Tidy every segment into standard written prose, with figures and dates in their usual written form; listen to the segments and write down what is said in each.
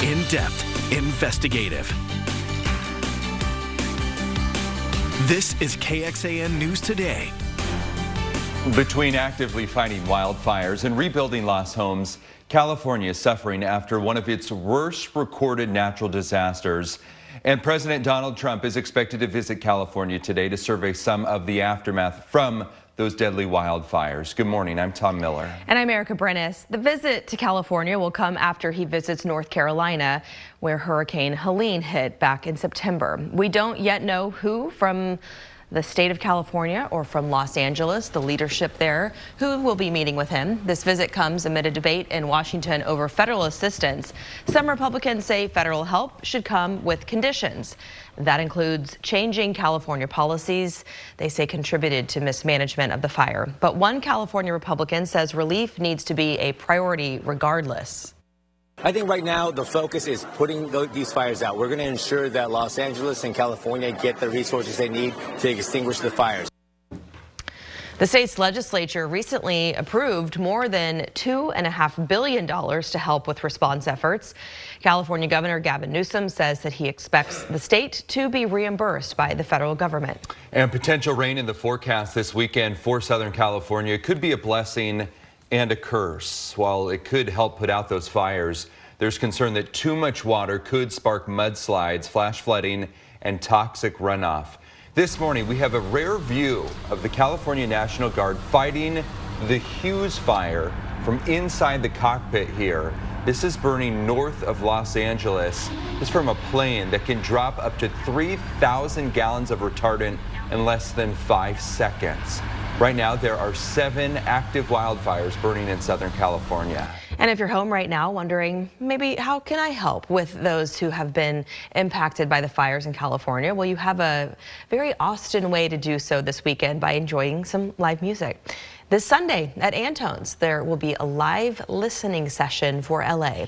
in-depth, investigative. This is KXAN News Today. Between actively fighting wildfires and rebuilding lost homes, California is suffering after one of its worst recorded natural disasters. And President Donald Trump is expected to visit California today to survey some of the aftermath from those deadly wildfires. Good morning, I'm Tom Miller. And I'm Erica Brennis. The visit to California will come after he visits North Carolina, where Hurricane Helene hit back in September. We don't yet know who from the state of California or from Los Angeles, the leadership there, who will be meeting with him. This visit comes amid a debate in Washington over federal assistance. Some Republicans say federal help should come with conditions. That includes changing California policies they say contributed to mismanagement of the fire. But one California Republican says relief needs to be a priority regardless. I think right now the focus is putting these fires out. We're going to ensure that Los Angeles and California get the resources they need to extinguish the fires. The state's legislature recently approved more than $2.5 billion to help with response efforts. California Governor Gavin Newsom says that he expects the state to be reimbursed by the federal government. And potential rain in the forecast this weekend for Southern California could be a blessing and a curse. While it could help put out those fires, there's concern that too much water could spark mudslides, flash flooding, and toxic runoff. This morning, we have a rare view of the California National Guard fighting the Hughes fire from inside the cockpit here. This is burning north of Los Angeles. It's from a plane that can drop up to 3,000 gallons of retardant in less than 5 seconds. Right now, there are 7 active wildfires burning in Southern California. And if you're home right now wondering, maybe how can I help with those who have been impacted by the fires in California? Well, you have a very Austin way to do so this weekend by enjoying some live music. This Sunday at Antone's, there will be a live listening session for LA,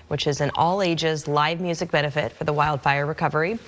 which is an all-ages live music benefit for the wildfire recovery.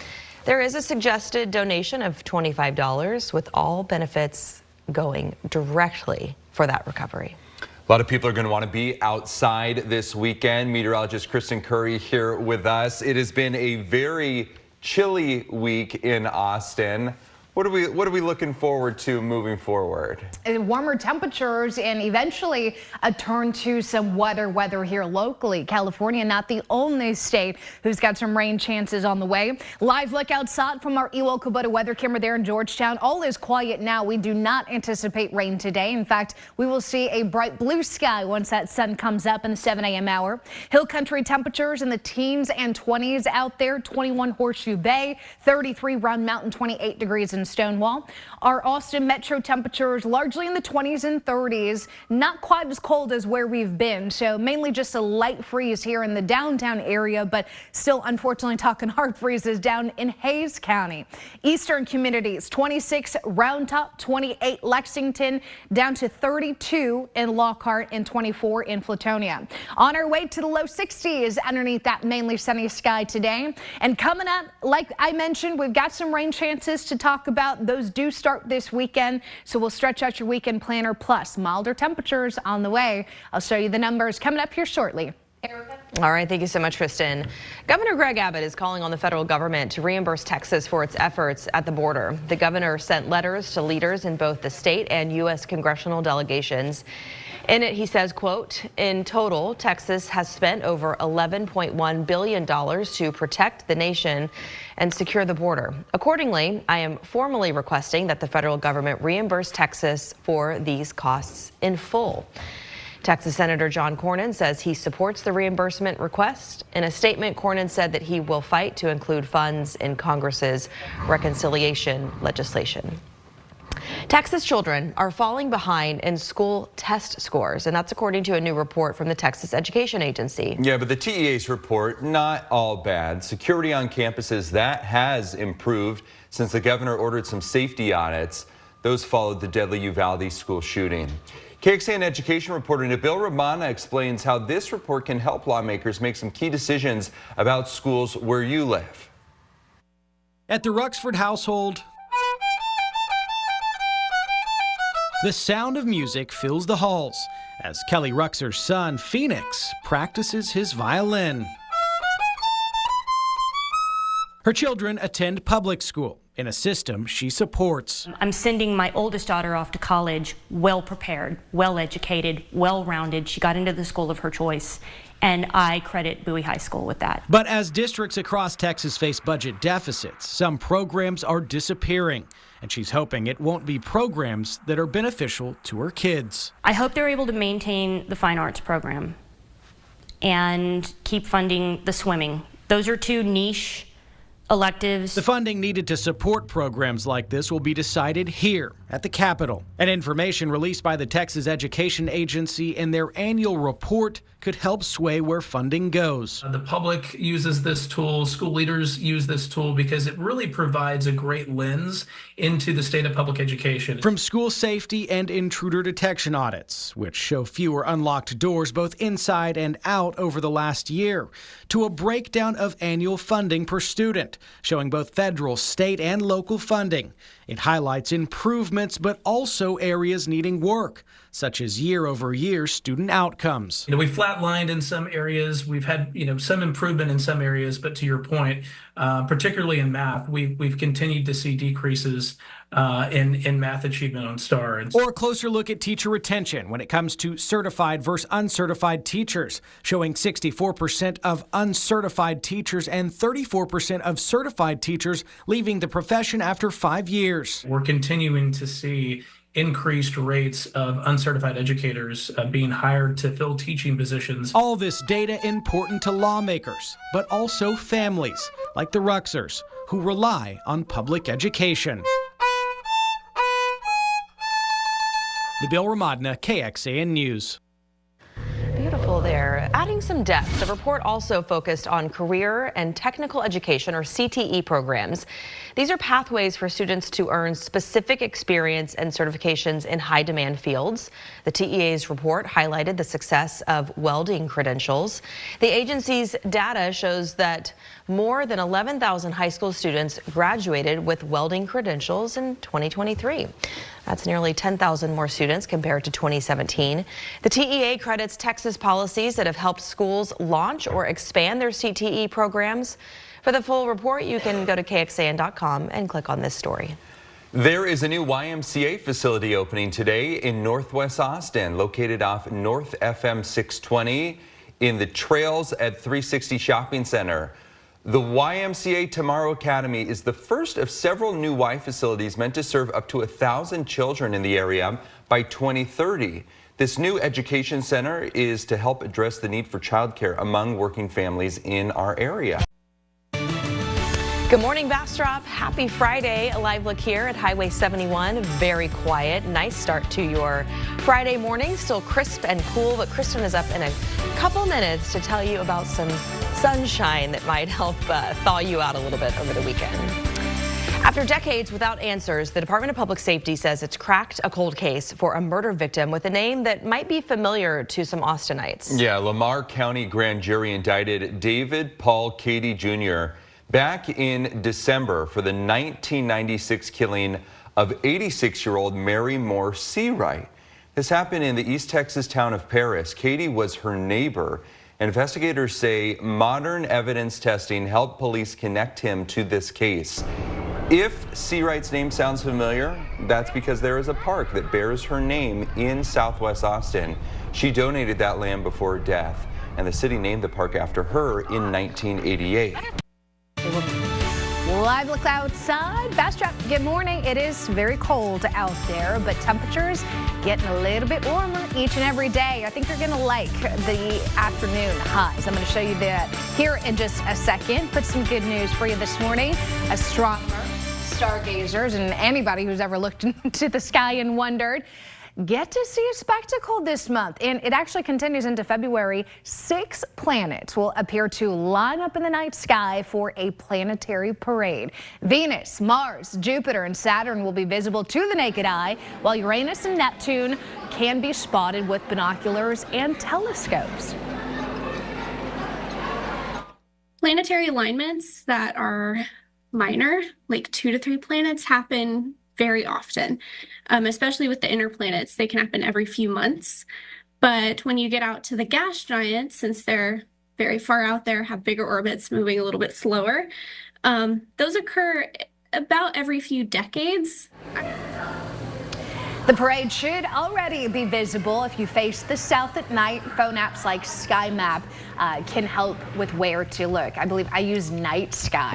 There is a suggested donation of $25 with all benefits going directly for that recovery. A lot of people are going to want to be outside this weekend. Meteorologist Kristen Curry here with us. It has been a very chilly week in Austin. What are we looking forward to moving forward? Warmer temperatures and eventually a turn to some weather here locally. California not the only state who's got some rain chances on the way. Live look outside from our Ewell Kubota weather camera there in Georgetown. All is quiet now. We do not anticipate rain today. In fact, we will see a bright blue sky once that sun comes up in the 7 a.m. hour. Hill country temperatures in the teens and 20s out there. 21 Horseshoe Bay, 33 Round Mountain, 28 degrees in Stonewall. Our Austin metro temperatures largely in the 20s and 30s, not quite as cold as where we've been, so mainly just a light freeze here in the downtown area, but still unfortunately talking hard freezes down in Hays County. Eastern communities 26 Round Top, 28 Lexington, down to 32 in Lockhart and 24 in Flatonia. On our way to the low 60s underneath that mainly sunny sky today. And coming up, like I mentioned, we've got some rain chances to talk about. Those do start this weekend, so we'll stretch out your weekend planner, plus milder temperatures on the way. I'll show you the numbers coming up here shortly. Erica? All right, thank you so much, Kristen. Governor Greg Abbott is calling on the federal government to reimburse Texas for its efforts at the border. The governor sent letters to leaders in both the state and U.S. congressional delegations. In it, he says, quote, in total, Texas has spent over $11.1 billion to protect the nation and secure the border. Accordingly, I am formally requesting that the federal government reimburse Texas for these costs in full. Texas Senator John Cornyn says he supports the reimbursement request. In a statement, Cornyn said that he will fight to include funds in Congress's reconciliation legislation. Texas children are falling behind in school test scores, and that's according to a new report from the Texas Education Agency. Yeah, but the TEA's report, not all bad. Security on campuses, that has improved since the governor ordered some safety audits. Those followed the deadly Uvalde school shooting. KXAN education reporter Nabil Ramana explains how this report can help lawmakers make some key decisions about schools where you live. At the Ruxford household, the sound of music fills the halls as Kelly Ruxer's son, Phoenix, practices his violin. Her children attend public school in a system she supports. I'm sending my oldest daughter off to college well prepared, well educated, well rounded. She got into the school of her choice, and I credit Bowie High School with that. But as districts across Texas face budget deficits, some programs are disappearing, and she's hoping it won't be programs that are beneficial to her kids. I hope they're able to maintain the fine arts program and keep funding the swimming. Those are two niche electives. The funding needed to support programs like this will be decided here at the Capitol. And information released by the Texas Education Agency in their annual report could help sway where funding goes. The public uses this tool, school leaders use this tool because it really provides a great lens into the state of public education. From school safety and intruder detection audits, which show fewer unlocked doors both inside and out over the last year, to a breakdown of annual funding per student, showing both federal, state, and local funding. It highlights improvements, but also areas needing work, such as year-over-year student outcomes. We flatlined in some areas. We've had, some improvement in some areas, but to your point, particularly in math, we've continued to see decreases in math achievement on STAR. Or a closer look at teacher retention when it comes to certified versus uncertified teachers, showing 64% of uncertified teachers and 34% of certified teachers leaving the profession after 5 years. We're continuing to see increased rates of uncertified educators being hired to fill teaching positions. All this data important to lawmakers, but also families like the Ruxers, who rely on public education. Nabil Ramadna, KXAN News. Beautiful there. Adding some depth, the report also focused on career and technical education, or CTE programs. These are pathways for students to earn specific experience and certifications in high-demand fields. The TEA's report highlighted the success of welding credentials. The agency's data shows that more than 11,000 high school students graduated with welding credentials in 2023. That's nearly 10,000 more students compared to 2017. The TEA credits Texas policies that have helped schools launch or expand their CTE programs. For the full report, you can go to KXAN.com and click on this story. There is a new YMCA facility opening today in Northwest Austin, located off North FM 620 in the Trails at 360 Shopping Center. The YMCA Tomorrow Academy is the first of several new Y facilities meant to serve up to 1,000 children in the area by 2030. This new education center is to help address the need for childcare among working families in our area. Good morning, Bastrop. Happy Friday. A live look here at Highway 71. Very quiet. Nice start to your Friday morning. Still crisp and cool, but Kristen is up in a couple minutes to tell you about some sunshine that might help thaw you out a little bit over the weekend. After decades without answers, the Department of Public Safety says it's cracked a cold case for a murder victim with a name that might be familiar to some Austinites. Yeah, Lamar County grand jury indicted David Paul Cady Jr. back in December for the 1996 killing of 86-year-old Mary Moore Seawright. This happened in the East Texas town of Paris. Cady was her neighbor. Investigators say modern evidence testing helped police connect him to this case. If Seawright's name sounds familiar, that's because there is a park that bears her name in Southwest Austin. She donated that land before her death, and the city named the park after her in 1988. Live look outside. Bastrop, good morning. It is very cold out there, but temperatures getting a little bit warmer each and every day. I think you're going to like the afternoon highs. I'm going to show you that here in just a second. Put some good news for you this morning. Astronomers, stargazers, and anybody who's ever looked into the sky and wondered get to see a spectacle this month, and it actually continues into February. 6 planets will appear to line up in the night sky for a planetary parade. Venus, Mars, Jupiter, and Saturn will be visible to the naked eye, while Uranus and Neptune can be spotted with binoculars and telescopes. Planetary alignments that are minor, like 2 to 3 planets, happen very often, especially with the inner planets. They can happen every few months. But when you get out to the gas giants, since they're very far out there, have bigger orbits, moving a little bit slower, Those occur about every few decades. The parade should already be visible if you face the south at night. Phone apps like Sky Map can help with where to look. I believe I use Night Sky,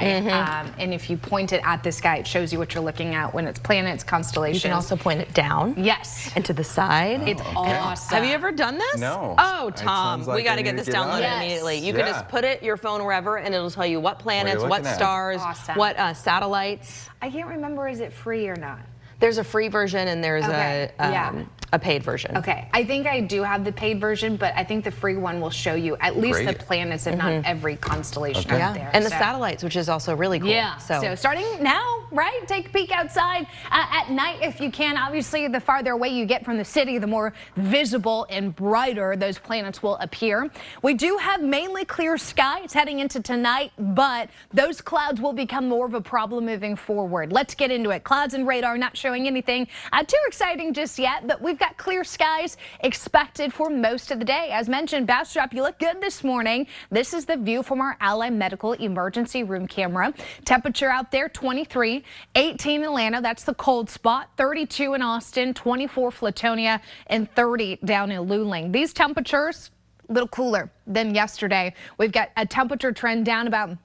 and if you point it at the sky, it shows you what you're looking at when it's planets, constellations. You can also point it down. Yes. And to the side. It's awesome. Have you ever done this? No. Oh, Tom, like we got I to get need this to get on downloaded it. immediately. You can just put your phone wherever, and it'll tell you what planets, what looking at? stars, Awesome. what satellites. I can't remember, is it free or not? There's a free version and there's a paid version. Okay, I think I do have the paid version, but I think the free one will show you at least the planets and not every constellation out there. And the satellites, which is also really cool. Yeah, so starting now, right? Take a peek outside at night if you can. Obviously, the farther away you get from the city, the more visible and brighter those planets will appear. We do have mainly clear skies heading into tonight, but those clouds will become more of a problem moving forward. Let's get into it. Clouds and radar not showing anything too exciting just yet, but we've got clear skies expected for most of the day. As mentioned, Bastrop, you look good this morning. This is the view from our Ally Medical Emergency Room camera. Temperature out there 23, 18 in Atlanta, that's the cold spot, 32 in Austin, 24 Flatonia, and 30 down in Luling. These temperatures a little cooler than yesterday. We've got a temperature trend down about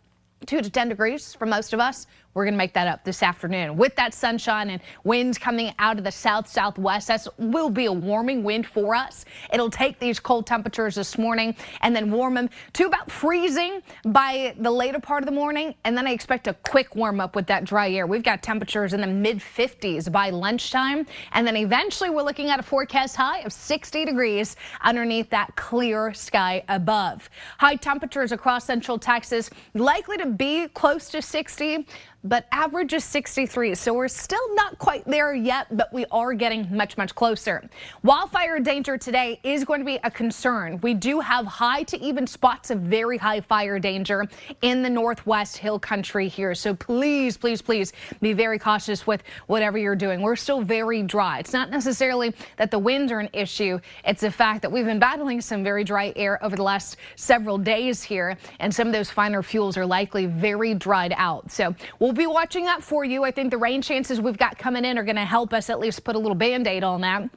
2 to 10 degrees for most of us. We're going to make that up this afternoon. With that sunshine and winds coming out of the south-southwest, that will be a warming wind for us. It'll take these cold temperatures this morning and then warm them to about freezing by the later part of the morning. And then I expect a quick warm up with that dry air. We've got temperatures in the mid-50s by lunchtime. And then eventually we're looking at a forecast high of 60 degrees underneath that clear sky above. High temperatures across Central Texas likely to be close to 60. But average is 63, so we're still not quite there yet, but we are getting much, much closer. Wildfire danger today is going to be a concern. We do have high to even spots of very high fire danger in the Northwest Hill Country here. So please, please, please be very cautious with whatever you're doing. We're still very dry. It's not necessarily that the winds are an issue. It's the fact that we've been battling some very dry air over the last several days here, and some of those finer fuels are likely very dried out. So we'll be watching that for you. I think the rain chances we've got coming in are going to help us at least put a little Band-Aid on that.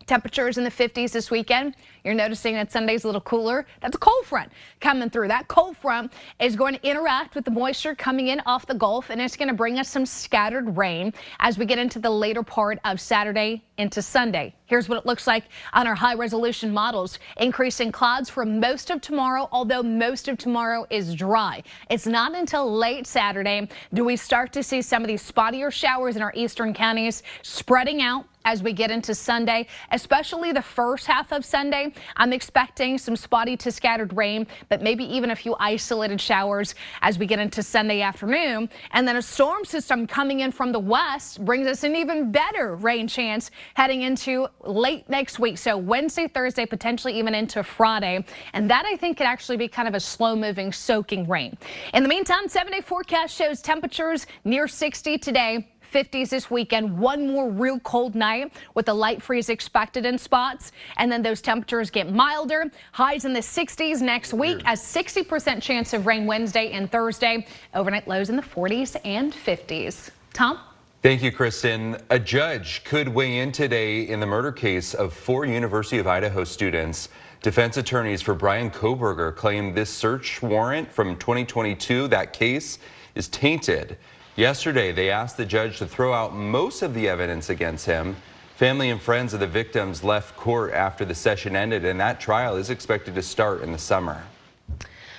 Temperatures in the 50s this weekend. You're noticing that Sunday's a little cooler. That's a cold front coming through. That cold front is going to interact with the moisture coming in off the Gulf, and it's going to bring us some scattered rain as we get into the later part of Saturday into Sunday. Here's what it looks like on our high resolution models. Increasing clouds for most of tomorrow, although most of tomorrow is dry. It's not until late Saturday do we start to see some of these spottier showers in our eastern counties spreading out as we get into Sunday, especially the first half of Sunday. I'm expecting some spotty to scattered rain, but maybe even a few isolated showers as we get into Sunday afternoon. And then a storm system coming in from the west brings us an even better rain chance heading into late next week. So Wednesday, Thursday, potentially even into Friday. And that I think could actually be kind of a slow moving soaking rain. In the meantime, 7-day forecast shows temperatures near 60 today. 50s this weekend, one more real cold night with a light freeze expected in spots. And then those temperatures get milder. Highs in the 60s next week, a 60% chance of rain Wednesday and Thursday. Overnight lows in the 40s and 50s. Tom? Thank you, Kristen. A judge could weigh in today in the murder case of 4 University of Idaho students. Defense attorneys for Brian Koberger claim this search warrant from 2022, that case, is tainted. Yesterday, they asked the judge to throw out most of the evidence against him. Family and friends of the victims left court after the session ended, and that trial is expected to start in the summer.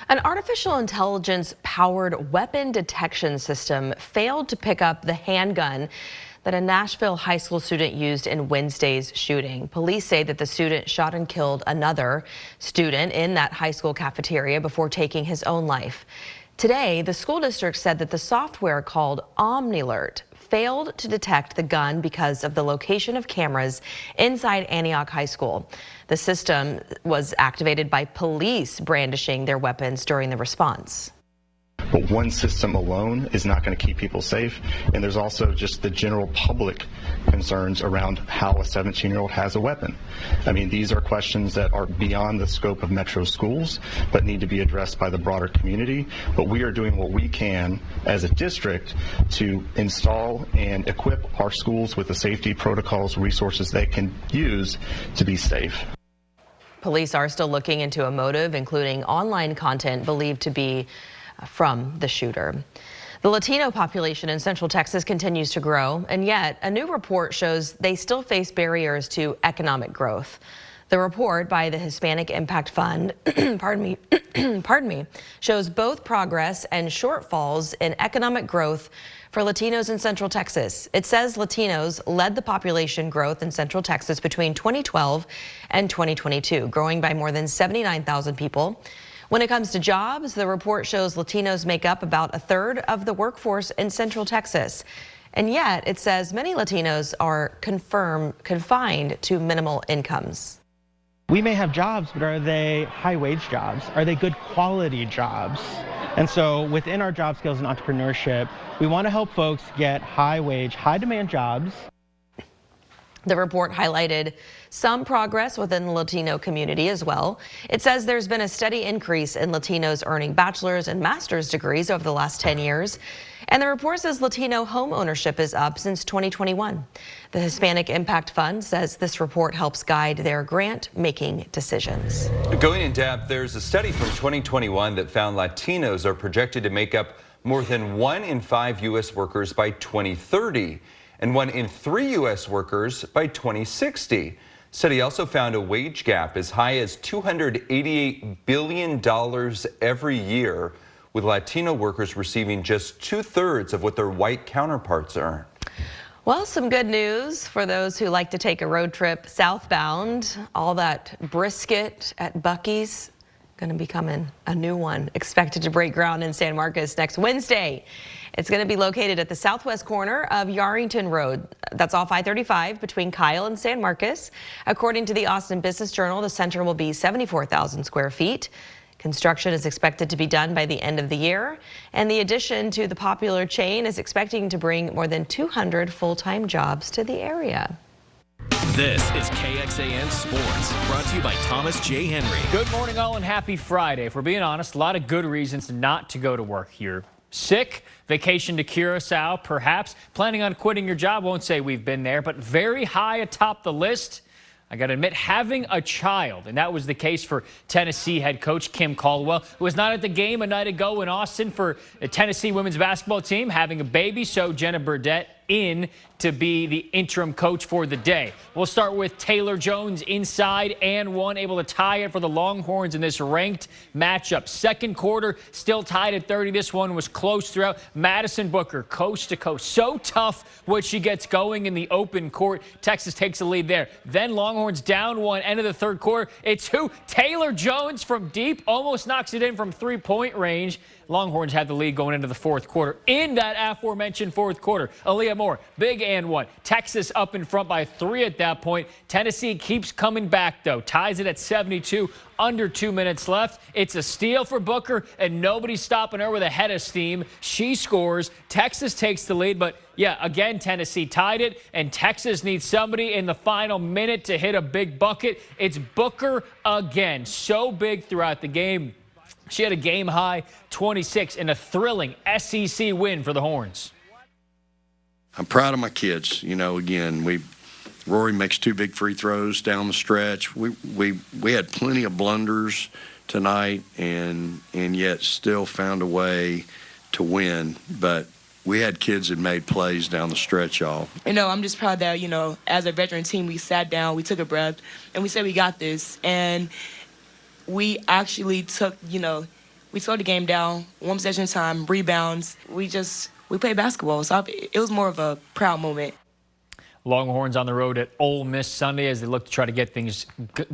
An artificial intelligence-powered weapon detection system failed to pick up the handgun that a Nashville high school student used in Wednesday's shooting. Police say that the student shot and killed another student in that high school cafeteria before taking his own life. Today, the school district said that the software called OmniAlert failed to detect the gun because of the location of cameras inside Antioch High School. The system was activated by police brandishing their weapons during the response. but one system alone is not going to keep people safe. And there's also just the general public concerns around how a 17-year-old has a weapon. I mean, these are questions that are beyond the scope of Metro schools, but need to be addressed by the broader community. But we are doing what we can as a district to install and equip our schools with the safety protocols, resources they can use to be safe. Police are still looking into a motive, including online content believed to be from the shooter. The Latino population in Central Texas continues to grow, and yet a new report shows they still face barriers to economic growth. The report by the Hispanic Impact Fund, pardon me, shows both progress and shortfalls in economic growth for Latinos in Central Texas. It says Latinos led the population growth in Central Texas between 2012 and 2022, growing by more than 79,000 people. When it comes to jobs, the report shows Latinos make up about a third of the workforce in Central Texas. And yet it says many Latinos are confined to minimal incomes. We may have jobs, but are they high-wage jobs? Are they good quality jobs? And so within our job skills and entrepreneurship, we want to help folks get high-wage, high-demand jobs. The report highlighted some progress within the Latino community as well. It says there's been a steady increase in Latinos earning bachelor's and master's degrees over the last 10 years. And the report says Latino home ownership is up since 2021. The Hispanic Impact Fund says this report helps guide their grant-making decisions. Going in depth, there's a study from 2021 that found Latinos are projected to make up more than 1 in 5 U.S. workers by 2030 and 1 in 3 U.S. workers by 2060. Study also found a wage gap as high as $288 billion every year, with Latino workers receiving just 2/3 of what their white counterparts earn. Well, some good news for those who like to take a road trip southbound. All that brisket at Buc-ee's going to be coming, a new one expected to break ground in San Marcos next Wednesday. It's going to be located at the southwest corner of Yarrington Road. That's off I-35 between Kyle and San Marcos. According to the Austin Business Journal, the center will be 74,000 square feet. Construction is expected to be done by the end of the year, and the addition to the popular chain is expecting to bring more than 200 full-time jobs to the area. This is KXAN Sports, brought to you by Thomas J. Henry. Good morning, all, and happy Friday. If we're being honest, a lot of good reasons not to go to work here. Sick, vacation to Curacao, perhaps. Planning on quitting your job, won't say we've been there, but very high atop the list, I got to admit, having a child. And that was the case for Tennessee head coach Kim Caldwell, who was not at the game a night ago in Austin for the Tennessee women's basketball team, having a baby. So Jenna Burdett in to be the interim coach for the day. We'll start with Taylor Jones inside and one, able to tie it for the Longhorns in this ranked matchup. Second quarter, still tied at 30. This one was close throughout. Madison Booker, coast to coast. So tough when she gets going in the open court. Texas takes the lead there. Then Longhorns down one, end of the third quarter. It's who? Taylor Jones from deep, almost knocks it in from three-point range. Longhorns had the lead going into the fourth quarter. In that aforementioned fourth quarter, Aaliyah Moore, big and one. Texas up in front by 3 at that point. Tennessee keeps coming back, though. Ties it at 72, under 2 minutes left. It's a steal for Booker, and nobody's stopping her with a head of steam. She scores. Texas takes the lead, but yeah, again, Tennessee tied it, and Texas needs somebody in the final minute to hit a big bucket. It's Booker again. So big throughout the game. She had a game-high 26 in a thrilling SEC win for the Horns. I'm proud of my kids. You know, again, Rory makes 2 big free throws down the stretch. We had plenty of blunders tonight, and yet still found a way to win. But we had kids that made plays down the stretch, y'all. You know, I'm just proud that, you know, as a veteran team, we sat down, we took a breath, and we said we got this. And we actually took, you know, we slowed the game down, 1 possession at a time, rebounds. We played basketball, so it was more of a proud moment. Longhorns on the road at Ole Miss Sunday as they look to try to get things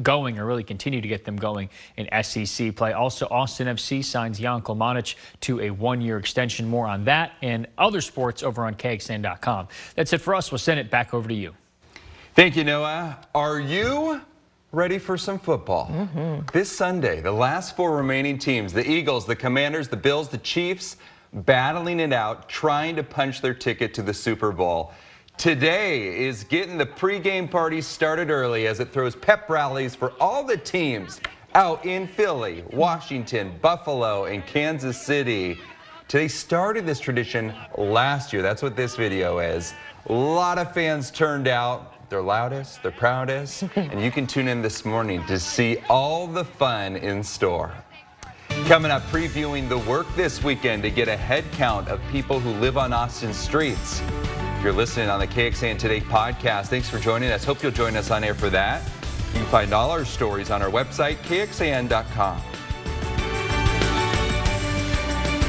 going, or really continue to get them going in SEC play. Also, Austin FC signs Jan Kolmanic to a 1-year extension. More on that and other sports over on KXAN.com. That's it for us. We'll send it back over to you. Thank you, Noah. Are you ready for some football. This Sunday, the last 4 remaining teams, the Eagles, the Commanders, the Bills, the Chiefs, battling it out, trying to punch their ticket to the Super Bowl. Today is getting the pregame party started early as it throws pep rallies for all the teams out in Philly, Washington, Buffalo, and Kansas City. They started this tradition last year. That's what this video is. A lot of fans turned out. Their loudest, their proudest, and you can tune in this morning to see all the fun in store. Coming up, previewing the work this weekend to get a head count of people who live on Austin streets. If you're listening on the KXAN Today podcast, thanks for joining us. Hope you'll join us on air for that. You can find all our stories on our website, KXAN.com.